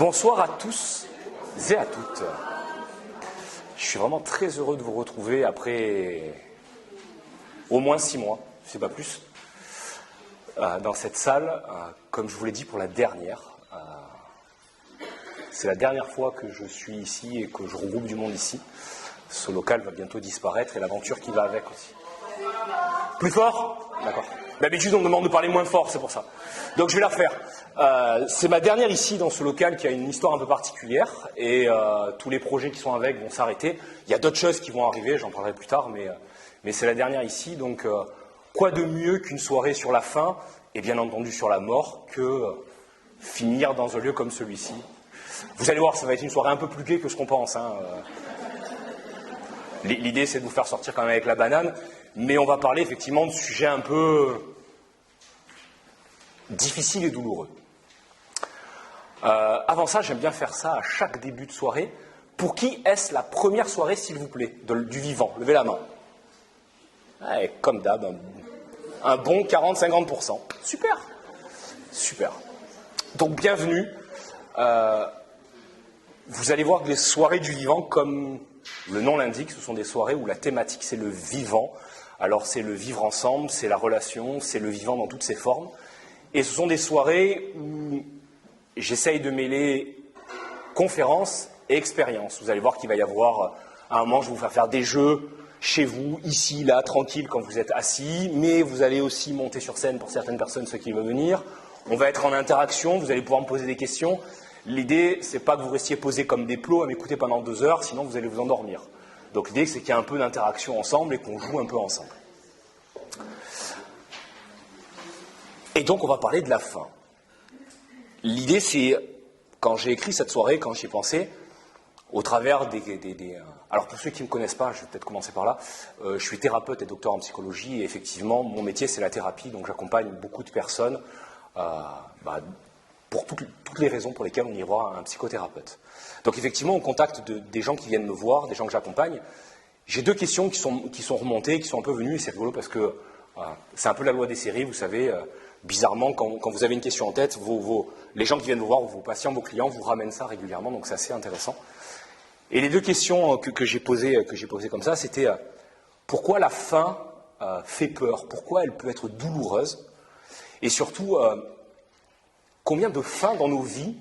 Bonsoir à tous et à toutes. Je suis vraiment très heureux de vous retrouver après au moins 6 mois, si pas plus, dans cette salle, comme je vous l'ai dit, pour la dernière. C'est la dernière fois que je suis ici et que je regroupe du monde ici. Ce local va bientôt disparaître et l'aventure qui va avec aussi. Plus fort ? D'accord. D'habitude, on me demande de parler moins fort, c'est pour ça. Donc je vais la refaire. C'est ma dernière ici, dans ce local qui a une histoire un peu particulière, et tous les projets qui sont avec vont s'arrêter. Il y a d'autres choses qui vont arriver, j'en parlerai plus tard, mais c'est la dernière ici, donc quoi de mieux qu'une soirée sur la fin, et bien entendu sur la mort, que finir dans un lieu comme celui-ci. Vous allez voir, ça va être une soirée un peu plus gaie que ce qu'on pense. L'idée, c'est de vous faire sortir quand même avec la banane, mais on va parler effectivement de sujets un peu difficiles et douloureux. Avant ça, j'aime bien faire ça à chaque début de soirée. Pour qui est-ce la première soirée, s'il vous plaît, du vivant? Levez la main. Ouais, comme d'hab, un bon 40-50%. Super. Super. Donc, bienvenue. Vous allez voir que les soirées du vivant, comme le nom l'indique, ce sont des soirées où la thématique, c'est le vivant. Alors, c'est le vivre ensemble, c'est la relation, c'est le vivant dans toutes ses formes. Et ce sont des soirées où j'essaye de mêler conférence et expérience. Vous allez voir qu'il va y avoir, à un moment, je vais vous faire des jeux chez vous, ici, là, tranquille, quand vous êtes assis, mais vous allez aussi monter sur scène pour certaines personnes, ceux qui veulent venir. On va être en interaction, vous allez pouvoir me poser des questions. L'idée, c'est pas que vous restiez posés comme des plots à m'écouter pendant 2 heures, sinon vous allez vous endormir. Donc l'idée, c'est qu'il y ait un peu d'interaction ensemble et qu'on joue un peu ensemble. Et donc, on va parler de la fin. L'idée, c'est, quand j'ai écrit cette soirée, quand j'y ai pensé, au travers Alors, pour ceux qui ne me connaissent pas, je vais peut-être commencer par là. Je suis thérapeute et docteur en psychologie, et effectivement, mon métier, c'est la thérapie, donc j'accompagne beaucoup de personnes pour toutes les raisons pour lesquelles on y voit un psychothérapeute. Donc, effectivement, au contact des gens qui viennent me voir, des gens que j'accompagne, j'ai 2 questions qui sont remontées, qui sont un peu venues, et c'est rigolo parce que c'est un peu la loi des séries, vous savez. Bizarrement, quand vous avez une question en tête, les gens qui viennent vous voir, vos patients, vos clients, vous ramènent ça régulièrement, donc c'est assez intéressant. Et les 2 questions que j'ai posées comme ça, c'était pourquoi la fin fait peur, pourquoi elle peut être douloureuse, et surtout, combien de fins dans nos vies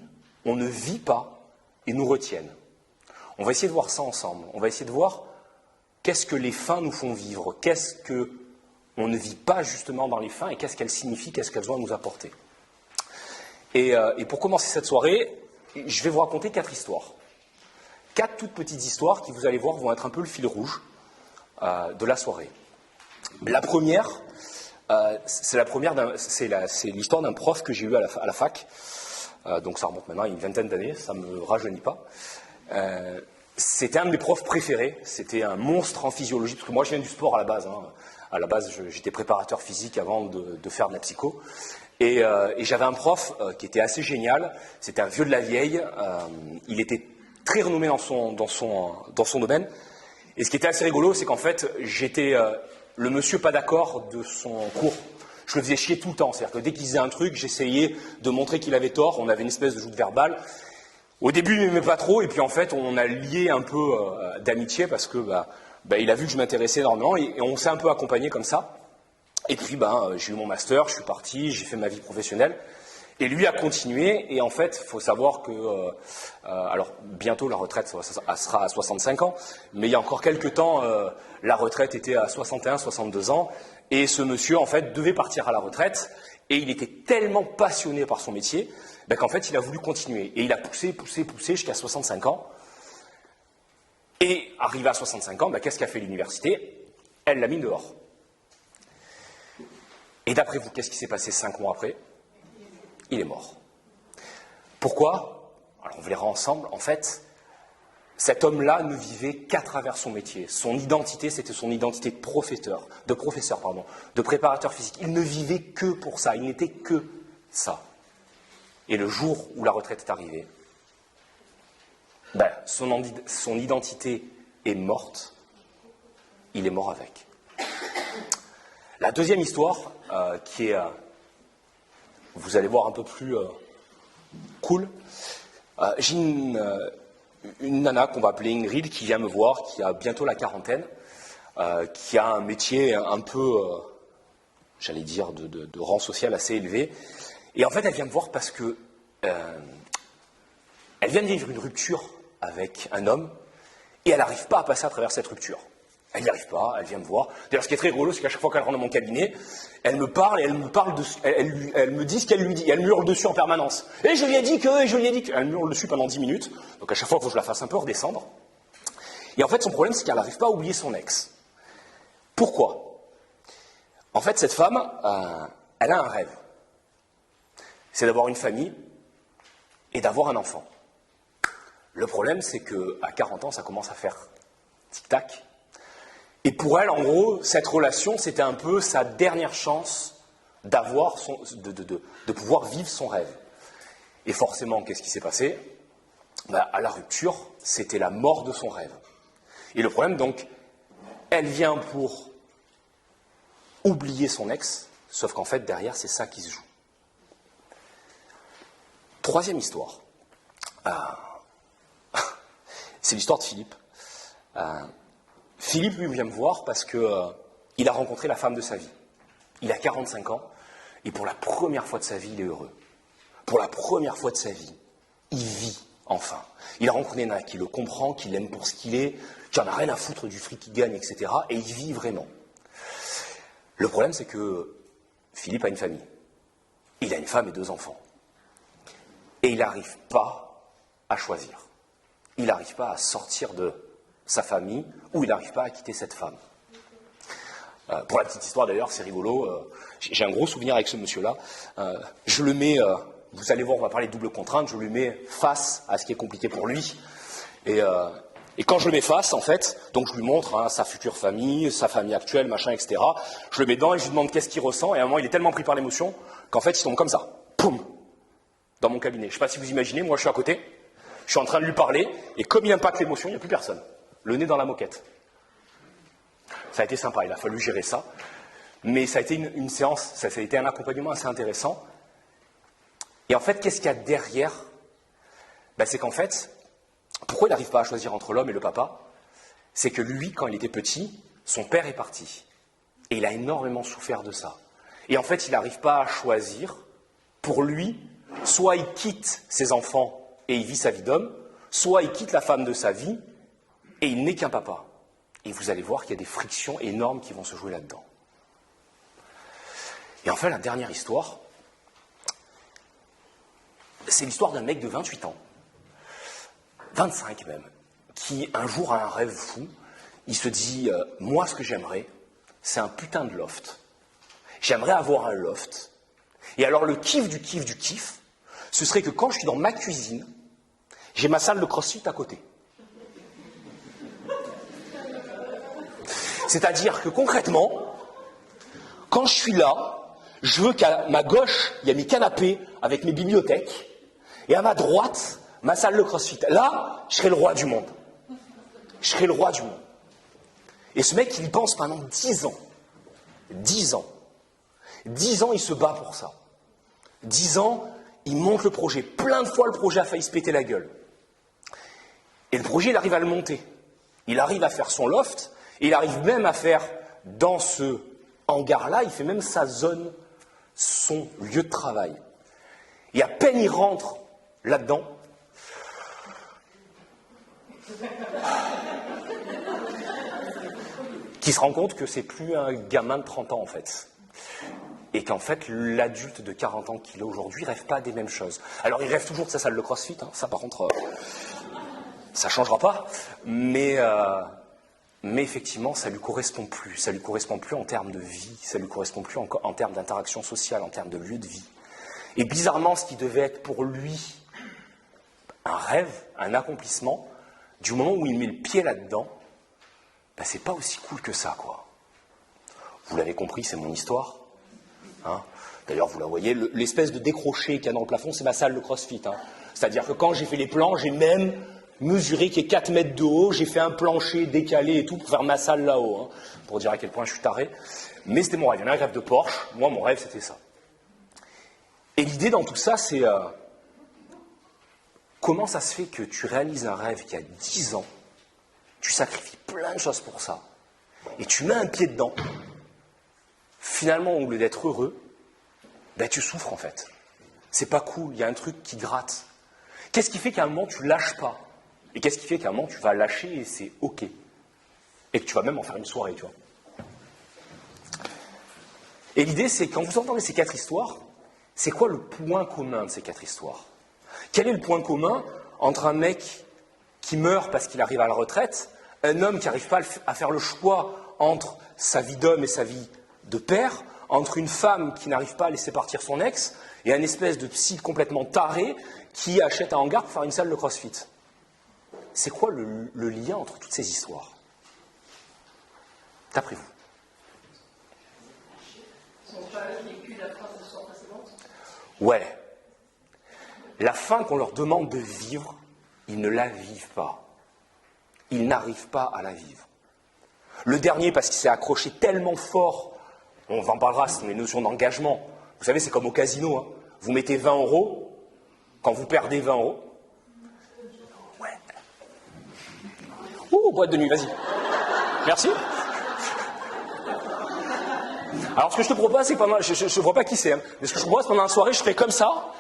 on ne vit pas et nous retiennent. On va essayer de voir ça ensemble, on va essayer de voir qu'est-ce que les fins nous font vivre, qu'est-ce que on ne vit pas justement dans les fins et qu'est-ce qu'elles signifient, qu'est-ce qu'elles ont à nous apporter. Et pour commencer cette soirée, je vais vous raconter 4 histoires. 4 toutes petites histoires qui, vous allez voir, vont être un peu le fil rouge de la soirée. La première, c'est l'histoire d'un prof que j'ai eu à la fac. Donc ça remonte maintenant à une vingtaine d'années, ça ne me rajeunit pas. C'était un de mes profs préférés, c'était un monstre en physiologie, parce que moi je viens du sport à la base. À la base, j'étais préparateur physique avant de faire de la psycho. Et j'avais un prof qui était assez génial. C'était un vieux de la vieille. Il était très renommé dans son domaine. Et ce qui était assez rigolo, c'est qu'en fait, j'étais le monsieur pas d'accord de son cours. Je le faisais chier tout le temps. C'est-à-dire que dès qu'il disait un truc, j'essayais de montrer qu'il avait tort. On avait une espèce de joute verbale. Au début, il m'aimait pas trop. Et puis, en fait, on a lié un peu d'amitié parce que il a vu que je m'intéressais énormément et on s'est un peu accompagné comme ça. Et puis, j'ai eu mon master, je suis parti, j'ai fait ma vie professionnelle. Et lui a continué. Et en fait, il faut savoir que, alors bientôt la retraite sera à 65 ans, mais il y a encore quelques temps, la retraite était à 61, 62 ans. Et ce monsieur, en fait, devait partir à la retraite. Et il était tellement passionné par son métier qu'en fait, il a voulu continuer. Et il a poussé jusqu'à 65 ans. Et arrivé à 65 ans, qu'est-ce qu'a fait l'université? Elle l'a mis dehors. Et d'après vous, qu'est-ce qui s'est passé 5 mois après? Il est mort. Pourquoi? Alors on verra ensemble. En fait, cet homme-là ne vivait qu'à travers son métier. Son identité, c'était son identité de professeur, de préparateur physique. Il ne vivait que pour ça, il n'était que ça. Et le jour où la retraite est arrivée, son identité est morte, il est mort avec. La deuxième histoire, qui est, vous allez voir, un peu plus cool, J'ai une nana qu'on va appeler Ingrid qui vient me voir, qui a bientôt la quarantaine, qui a un métier un peu, j'allais dire, de rang social assez élevé. Et en fait, elle vient me voir parce que elle vient de vivre une rupture avec un homme et elle n'arrive pas à passer à travers cette rupture. Elle n'y arrive pas, elle vient me voir. D'ailleurs, ce qui est très rigolo, c'est qu'à chaque fois qu'elle rentre dans mon cabinet, elle me parle et elle me dit ce qu'elle lui dit. Et elle me hurle dessus en permanence. Et je lui ai dit que, et je lui ai dit que. Elle me hurle dessus pendant 10 minutes. Donc à chaque fois, il faut que je la fasse un peu redescendre. Et en fait, son problème, c'est qu'elle n'arrive pas à oublier son ex. Pourquoi? En fait, cette femme, elle a un rêve. C'est d'avoir une famille et d'avoir un enfant. Le problème, c'est qu'à 40 ans, ça commence à faire tic-tac. Et pour elle, en gros, cette relation, c'était un peu sa dernière chance de pouvoir vivre son rêve. Et forcément, qu'est-ce qui s'est passé? À la rupture, c'était la mort de son rêve. Et le problème, donc, elle vient pour oublier son ex, sauf qu'en fait, derrière, c'est ça qui se joue. Troisième histoire. C'est l'histoire de Philippe. Philippe, lui, vient me voir parce qu'il a rencontré la femme de sa vie. Il a 45 ans et pour la première fois de sa vie, il est heureux. Pour la première fois de sa vie, il vit enfin. Il a rencontré une nana qui le comprend, qui l'aime pour ce qu'il est, qui en a rien à foutre du fric qu'il gagne, etc. Et il vit vraiment. Le problème, c'est que Philippe a une famille. Il a une femme et 2 enfants. Et il n'arrive pas à choisir. Il n'arrive pas à sortir de sa famille, ou il n'arrive pas à quitter cette femme. Pour la petite histoire d'ailleurs, c'est rigolo, j'ai un gros souvenir avec ce monsieur-là. Je le mets, vous allez voir, on va parler de double contrainte, je le mets face à ce qui est compliqué pour lui. Et quand je le mets face, en fait, donc je lui montre sa future famille, sa famille actuelle, machin, etc. Je le mets dedans et je lui demande qu'est-ce qu'il ressent, et à un moment, il est tellement pris par l'émotion qu'en fait, il tombe comme ça, poum, dans mon cabinet. Je ne sais pas si vous imaginez, moi je suis à côté, je suis en train de lui parler, et comme il impacte l'émotion, il n'y a plus personne. Le nez dans la moquette. Ça a été sympa, il a fallu gérer ça. Mais ça a été une séance, ça a été un accompagnement assez intéressant. Et en fait, qu'est-ce qu'il y a derrière? C'est qu'en fait, pourquoi il n'arrive pas à choisir entre l'homme et le papa? C'est que lui, quand il était petit, son père est parti. Et il a énormément souffert de ça. Et en fait, il n'arrive pas à choisir. Pour lui, soit il quitte ses enfants et il vit sa vie d'homme, soit il quitte la femme de sa vie et il n'est qu'un papa. Et vous allez voir qu'il y a des frictions énormes qui vont se jouer là-dedans. Et enfin, la dernière histoire, c'est l'histoire d'un mec de 28 ans, 25 même, qui un jour a un rêve fou. Il se dit, moi ce que j'aimerais, c'est un putain de loft. J'aimerais avoir un loft. Et alors le kiff du kiff du kiff, ce serait que quand je suis dans ma cuisine, j'ai ma salle de crossfit à côté. C'est-à-dire que concrètement, quand je suis là, je veux qu'à ma gauche, il y a mes canapés avec mes bibliothèques, et à ma droite, ma salle de crossfit. Là, je serai le roi du monde. Je serai le roi du monde. Et ce mec, il y pense pendant 10 ans. 10 ans. 10 ans, il se bat pour ça. 10 ans, il monte le projet. Plein de fois, le projet a failli se péter la gueule. Et le projet, il arrive à le monter. Il arrive à faire son loft, et il arrive même à faire, dans ce hangar-là, il fait même sa zone, son lieu de travail. Et à peine il rentre là-dedans, qu'il se rend compte que c'est plus un gamin de 30 ans en fait. Et qu'en fait, l'adulte de 40 ans qu'il est aujourd'hui rêve pas des mêmes choses. Alors il rêve toujours de sa salle de crossfit, ça par contre, ça changera pas, mais effectivement, ça lui correspond plus. Ça lui correspond plus en termes de vie, ça lui correspond plus en termes d'interaction sociale, en termes de lieu de vie. Et bizarrement, ce qui devait être pour lui un rêve, un accomplissement, du moment où il met le pied là-dedans, c'est pas aussi cool que ça, quoi. Vous l'avez compris, c'est mon histoire. D'ailleurs, vous la voyez, l'espèce de décroché qu'il y a dans le plafond, c'est ma salle de crossfit. C'est-à-dire que quand j'ai fait les plans, j'ai même mesuré qu'il y ait 4 mètres de haut, j'ai fait un plancher décalé et tout pour faire ma salle là-haut, pour dire à quel point je suis taré. Mais c'était mon rêve. Il y en a un rêve de Porsche, moi mon rêve c'était ça. Et l'idée dans tout ça, c'est comment ça se fait que tu réalises un rêve qui a 10 ans, tu sacrifies plein de choses pour ça, et tu mets un pied dedans. Finalement, au lieu d'être heureux, ben, tu souffres en fait. C'est pas cool, il y a un truc qui gratte. Qu'est-ce qui fait qu'à un moment tu lâches pas? Et qu'est-ce qui fait qu'à un moment tu vas lâcher et c'est ok? Et que tu vas même en faire une soirée, tu vois. Et l'idée, c'est quand vous entendez ces 4 histoires, c'est quoi le point commun de ces 4 histoires? Quel est le point commun entre un mec qui meurt parce qu'il arrive à la retraite, un homme qui n'arrive pas à faire le choix entre sa vie d'homme et sa vie de père, entre une femme qui n'arrive pas à laisser partir son ex, et un espèce de psy complètement taré qui achète un hangar pour faire une salle de crossfit? C'est quoi le lien entre toutes ces histoires? D'après vous? Ils n'ont pas vécu la fin de l'histoire précédente? Ouais. La fin qu'on leur demande de vivre, ils ne la vivent pas. Ils n'arrivent pas à la vivre. Le dernier, parce qu'il s'est accroché tellement fort, on en parlera, c'est les notions d'engagement. Vous savez, c'est comme au casino. Hein. Vous mettez 20 €, quand vous perdez 20 €. Ouais. Ouh, boîte de nuit, vas-y. Merci. Alors, ce que je te propose, c'est que pendant. Je ne vois pas qui c'est, hein, mais ce que je te propose, pendant la soirée, je ferai comme ça.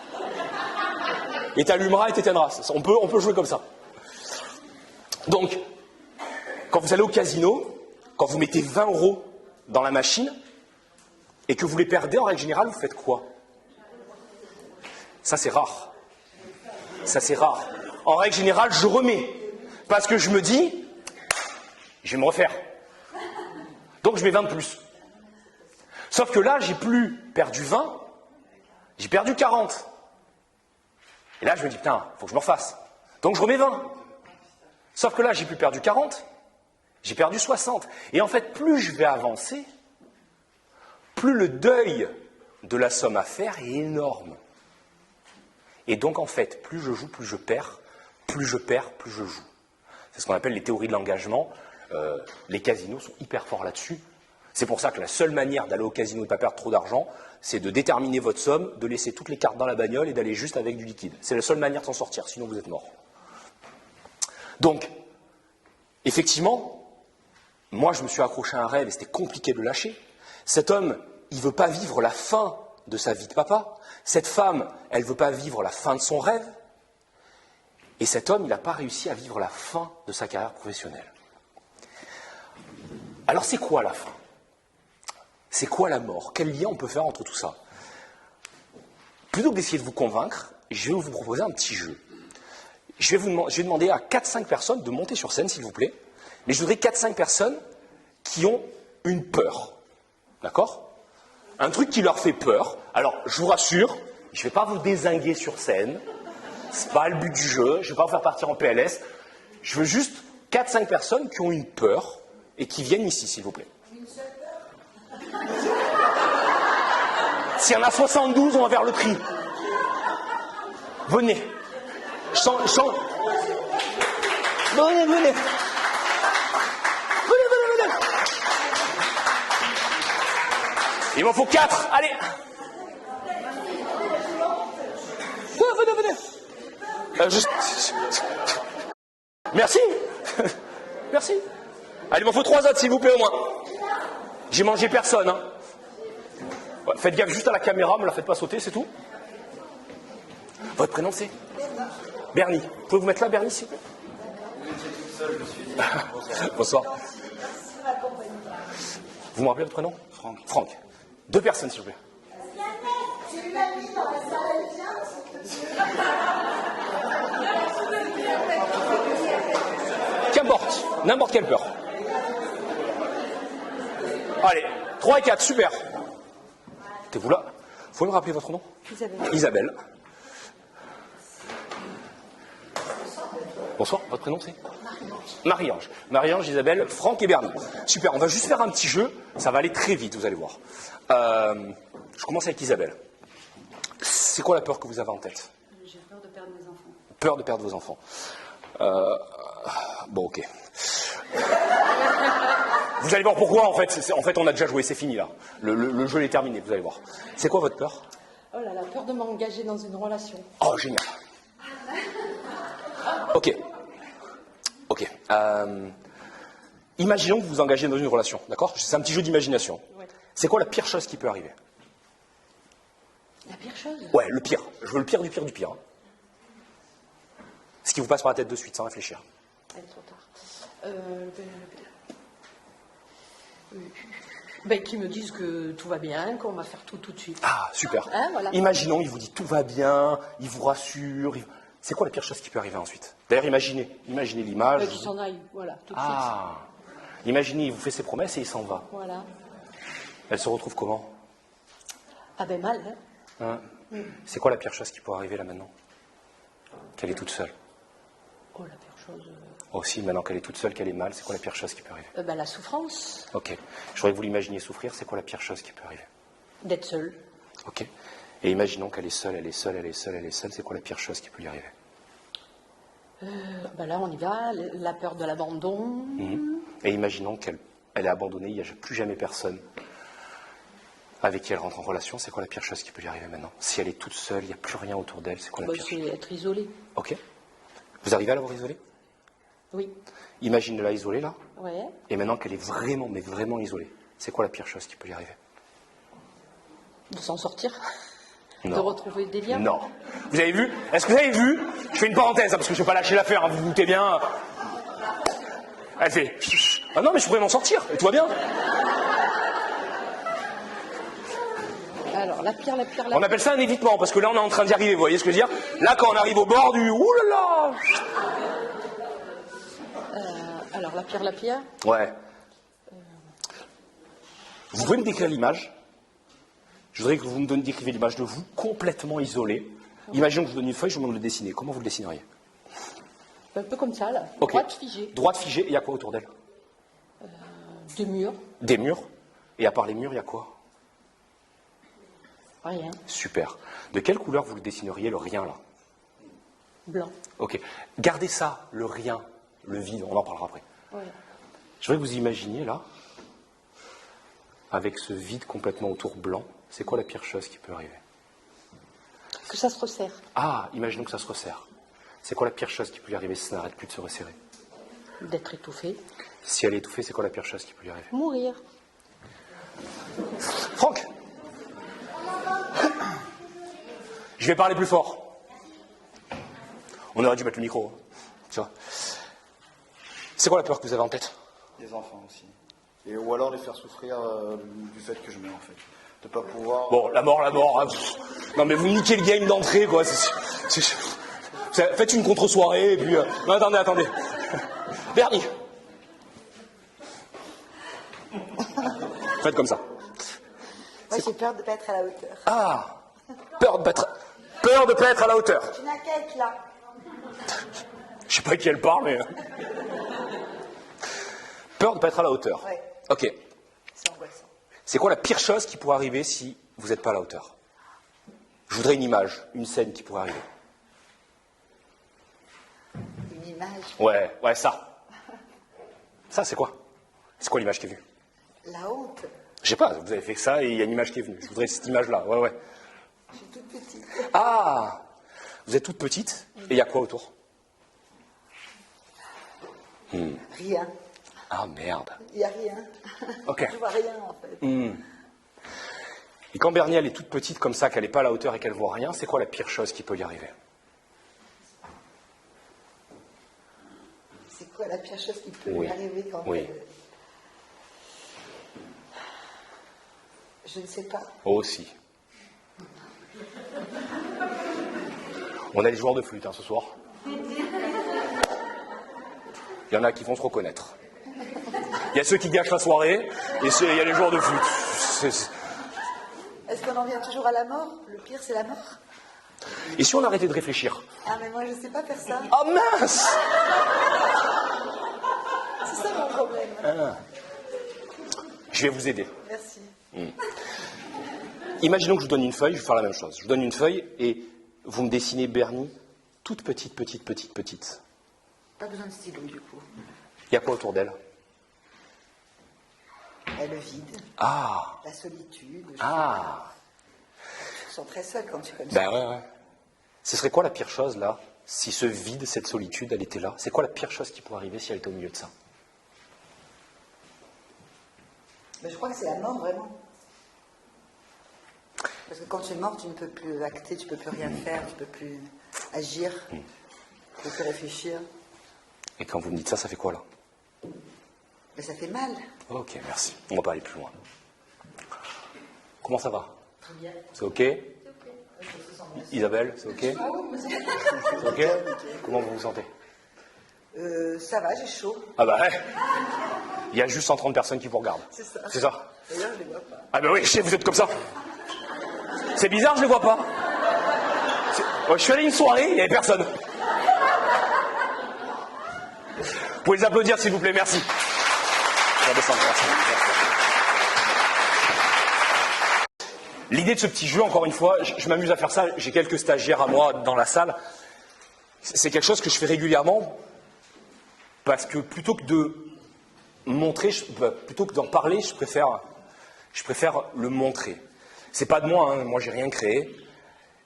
Et tu allumeras et tu éteindras. On peut jouer comme ça. Donc, quand vous allez au casino, quand vous mettez 20 € dans la machine et que vous les perdez, en règle générale, vous faites quoi? Ça, c'est rare. Ça, c'est rare. En règle générale, je remets. Parce que je me dis, je vais me refaire. Donc, je mets 20 de plus. Sauf que là, j'ai plus perdu 20, j'ai perdu 40. Et là, je me dis, putain, il faut que je me refasse. Donc, je remets 20. Sauf que là, j'ai plus perdu 40, j'ai perdu 60. Et en fait, plus je vais avancer, plus le deuil de la somme à faire est énorme. Et donc, en fait, plus je joue, plus je perds, plus je perds, plus je joue. C'est ce qu'on appelle les théories de l'engagement. Les casinos sont hyper forts là-dessus. C'est pour ça que la seule manière d'aller au casino et de ne pas perdre trop d'argent, c'est de déterminer votre somme, de laisser toutes les cartes dans la bagnole et d'aller juste avec du liquide. C'est la seule manière de s'en sortir, sinon vous êtes mort. Donc, effectivement, moi je me suis accroché à un rêve et c'était compliqué de lâcher. Cet homme, il ne veut pas vivre la fin de sa vie de papa. Cette femme, elle ne veut pas vivre la fin de son rêve. Et cet homme, il n'a pas réussi à vivre la fin de sa carrière professionnelle. Alors c'est quoi la fin? C'est quoi la mort? Quel lien on peut faire entre tout ça? Plutôt que d'essayer de vous convaincre, je vais vous proposer un petit jeu. Je vais demander à 4-5 personnes de monter sur scène, s'il vous plaît. Mais je voudrais 4-5 personnes qui ont une peur. D'accord? Un truc qui leur fait peur. Alors, je vous rassure, je ne vais pas vous dézinguer sur scène. Ce n'est pas le but du jeu. Je ne vais pas vous faire partir en PLS. Je veux juste 4-5 personnes qui ont une peur et qui viennent ici, s'il vous plaît. S'il y en a 72, on va vers le tri. Venez. Venez. Venez. Il m'en faut 4. Allez. Venez. Merci. Merci. Allez, il m'en faut 3 autres, s'il vous plaît, au moins. J'ai mangé personne, hein. Ouais, faites gaffe juste à la caméra, ne me la faites pas sauter, c'est tout. Votre prénom, c'est Bernie. Vous pouvez vous mettre là, Bernie, s'il vous plaît? Bonsoir. Vous me rappelez votre prénom? Franck. 2 personnes, s'il vous plaît. Qu'importe, n'importe quelle peur. Allez, 3 et 4, super. T'es-vous là? Vous pouvez me rappeler votre nom? Isabelle. Bonsoir, votre prénom c'est? Marie-Ange. Marie-Ange, Isabelle, Franck et Bernie. Super, on va juste faire un petit jeu, ça va aller très vite, vous allez voir. Je commence avec Isabelle. C'est quoi la peur que vous avez en tête? J'ai peur de perdre mes enfants. Peur de perdre vos enfants. Bon, ok. Vous allez voir pourquoi, en fait. En fait, on a déjà joué, c'est fini, là. Le jeu est terminé, vous allez voir. C'est quoi votre peur? Oh là là, peur de m'engager dans une relation. Oh, génial. Ok. Ok. Imaginons que vous vous engagez dans une relation, d'accord? C'est un petit jeu d'imagination. Ouais. C'est quoi la pire chose qui peut arriver? La pire chose? Ouais, le pire. Je veux le pire du pire du pire. Hein. Ce qui vous passe par la tête de suite, sans réfléchir. Elle est trop tard. Qu'ils me disent que tout va bien, qu'on va faire tout de suite. Ah, super. Hein, voilà. Imaginons, il vous dit tout va bien, il vous rassure. C'est quoi la pire chose qui peut arriver ensuite? D'ailleurs, imaginez l'image. Qu'il s'en aille, voilà, tout de suite. Ah, imaginez, il vous fait ses promesses et il s'en va. Voilà. Elle se retrouve comment? Ah ben mal, hein. Hein? C'est quoi la pire chose qui pourrait arriver là maintenant? Qu'elle est toute seule. Oh, la pire chose. Aussi, maintenant qu'elle est toute seule, qu'elle est mal, c'est quoi la pire chose qui peut arriver? La souffrance. Ok. Je voudrais que vous l'imaginiez souffrir, c'est quoi la pire chose qui peut arriver? D'être seule. Ok. Et imaginons qu'elle est seule, c'est quoi la pire chose qui peut lui arriver? Là, on y va. La peur de l'abandon. Et imaginons qu'elle est abandonnée, il n'y a plus jamais personne avec qui elle rentre en relation, c'est quoi la pire chose qui peut lui arriver maintenant? Si elle est toute seule, il n'y a plus rien autour d'elle, c'est quoi la pire chose? C'est être isolée. Ok. Vous arrivez à l'avoir isolée? Oui. Imaginez-la isolée là, Ouais. et maintenant qu'elle est vraiment, mais vraiment isolée, c'est quoi la pire chose qui peut lui arriver? De s'en sortir. Non. De retrouver des liens. Non. Vous avez vu? Est-ce que vous avez vu? Je fais une parenthèse, hein, parce que je ne vais pas lâcher l'affaire, hein, vous vous doutez bien. Elle fait... Ah non, mais je pourrais m'en sortir, et tout va bien. Alors, la pire. On appelle ça un évitement, parce que là, on est en train d'y arriver, vous voyez ce que je veux dire? Là, quand on arrive au bord du... Ouh là là! Alors, la pire. Ouais. Vous pouvez me décrire l'image? Je voudrais que vous me décriviez l'image de vous, complètement isolé. Imaginons que je vous donne une feuille, je vous demande de le dessiner. Comment vous le dessineriez? Un peu comme ça, là. Ok. Droite figée. Droite figée, et il y a quoi autour d'elle? Des murs. Des murs. Et à part les murs, il y a quoi? Rien. Super. De quelle couleur vous le dessineriez, le rien, là? Blanc. Ok. Gardez ça, le rien, le vide, on en parlera après. Ouais. Je voudrais que vous imaginiez, là, avec ce vide complètement autour blanc, c'est quoi la pire chose qui peut arriver? Que ça se resserre. Ah, imaginons que ça se resserre. C'est quoi la pire chose qui peut lui arriver si ça n'arrête plus de se resserrer? D'être étouffé. Si elle est étouffée, c'est quoi la pire chose qui peut lui arriver? Mourir. Franck! Je vais parler plus fort. On aurait dû mettre le micro. Hein. Tu vois. C'est quoi la peur que vous avez en tête? Les enfants aussi. Ou alors les faire souffrir du fait que je meurs en fait. De pas pouvoir... Bon, la mort. Hein. Non mais vous niquez le game d'entrée, quoi. Faites une contre-soirée, et puis... Non, attendez. Bernie. Faites comme ça. Moi, j'ai peur de ne pas être à la hauteur. Ah, peur de pas être à la hauteur. Tu n'as qu'à être là. Je sais pas à qui elle parle, mais... Peur de ne pas être à la hauteur. Ouais. Ok. C'est angoissant. C'est quoi la pire chose qui pourrait arriver si vous n'êtes pas à la hauteur? Je voudrais une image, une scène qui pourrait arriver. Une image. Ouais, ça. Ça, c'est quoi? C'est quoi l'image qui est venue? La honte. Je sais pas, vous avez fait ça et il y a une image qui est venue. Je voudrais cette image-là, ouais. Je suis toute petite. Ah! Vous êtes toute petite et il y a quoi autour? Rien. Ah, merde. Il n'y a rien. Ok. Je vois rien en fait. Et quand Bernie, elle est toute petite comme ça, qu'elle n'est pas à la hauteur et qu'elle voit rien, c'est quoi la pire chose qui peut y arriver? C'est quoi la pire chose qui peut Oui. lui arriver quand Oui. Je ne sais pas. Aussi. On a les joueurs de flûte ce soir. Il y en a qui vont se reconnaître. Il y a ceux qui gâchent la soirée et il y a les joueurs de flûte. Est-ce qu'on en vient toujours à la mort? Le pire, c'est la mort. Et si on arrêtait de réfléchir? Ah, mais moi, je ne sais pas faire ça. Oh mince! C'est ça mon problème. Je vais vous aider. Merci. Imaginons que je vous donne une feuille, je vais faire la même chose. Je vous donne une feuille et vous me dessinez Bernie, toute petite. Pas besoin de stylo, du coup. Il y a quoi autour d'elle? Et le vide, Ah! la solitude. Ah! Tu te sens très seul quand tu es comme ça. Ben ouais. Ce serait quoi la pire chose, là, si ce vide, cette solitude, elle était là? C'est quoi la pire chose qui pourrait arriver si elle était au milieu de ça? Mais je crois que c'est la mort, vraiment. Parce que quand tu es mort, tu ne peux plus acter, tu ne peux plus rien faire, tu ne peux plus agir, tu ne peux plus réfléchir. Et quand vous me dites ça, ça fait quoi là? Mais ça fait mal. Ok, merci. On va pas aller plus loin. Comment ça va? Très bien. C'est ok? Isabelle, c'est ok? C'est ok? Comment vous vous sentez? Ça va, j'ai chaud. Ah bah ouais. Il y a juste 130 personnes qui vous regardent. C'est ça. C'est ça? D'ailleurs, je ne les vois pas. Ah bah oui, je sais, vous êtes comme ça. C'est bizarre, je les vois pas. Ouais, je suis allé à une soirée, il n'y avait personne. Vous pouvez les applaudir s'il vous plaît, merci. Je vais descendre, merci. L'idée de ce petit jeu, encore une fois, je m'amuse à faire ça, j'ai quelques stagiaires à moi dans la salle. C'est quelque chose que je fais régulièrement parce que plutôt que de montrer, plutôt que d'en parler, je préfère le montrer. C'est pas de moi, hein, moi j'ai rien créé.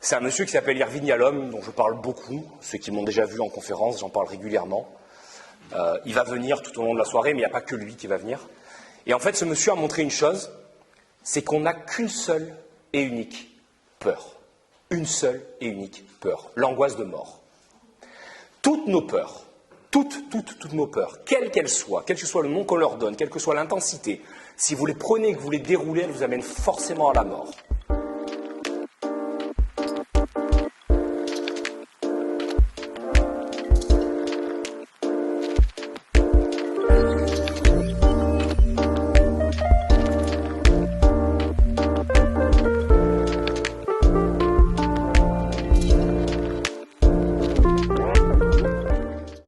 C'est un monsieur qui s'appelle Irvin Yalom, dont je parle beaucoup. Ceux qui m'ont déjà vu en conférence, j'en parle régulièrement. Il va venir tout au long de la soirée, mais il n'y a pas que lui qui va venir. Et en fait, ce monsieur a montré une chose, c'est qu'on n'a qu'une seule et unique peur. Une seule et unique peur, l'angoisse de mort. Toutes nos peurs, toutes nos peurs, quelles qu'elles soient, quel que soit le nom qu'on leur donne, quelle que soit l'intensité, si vous les prenez et que vous les déroulez, elles vous amènent forcément à la mort.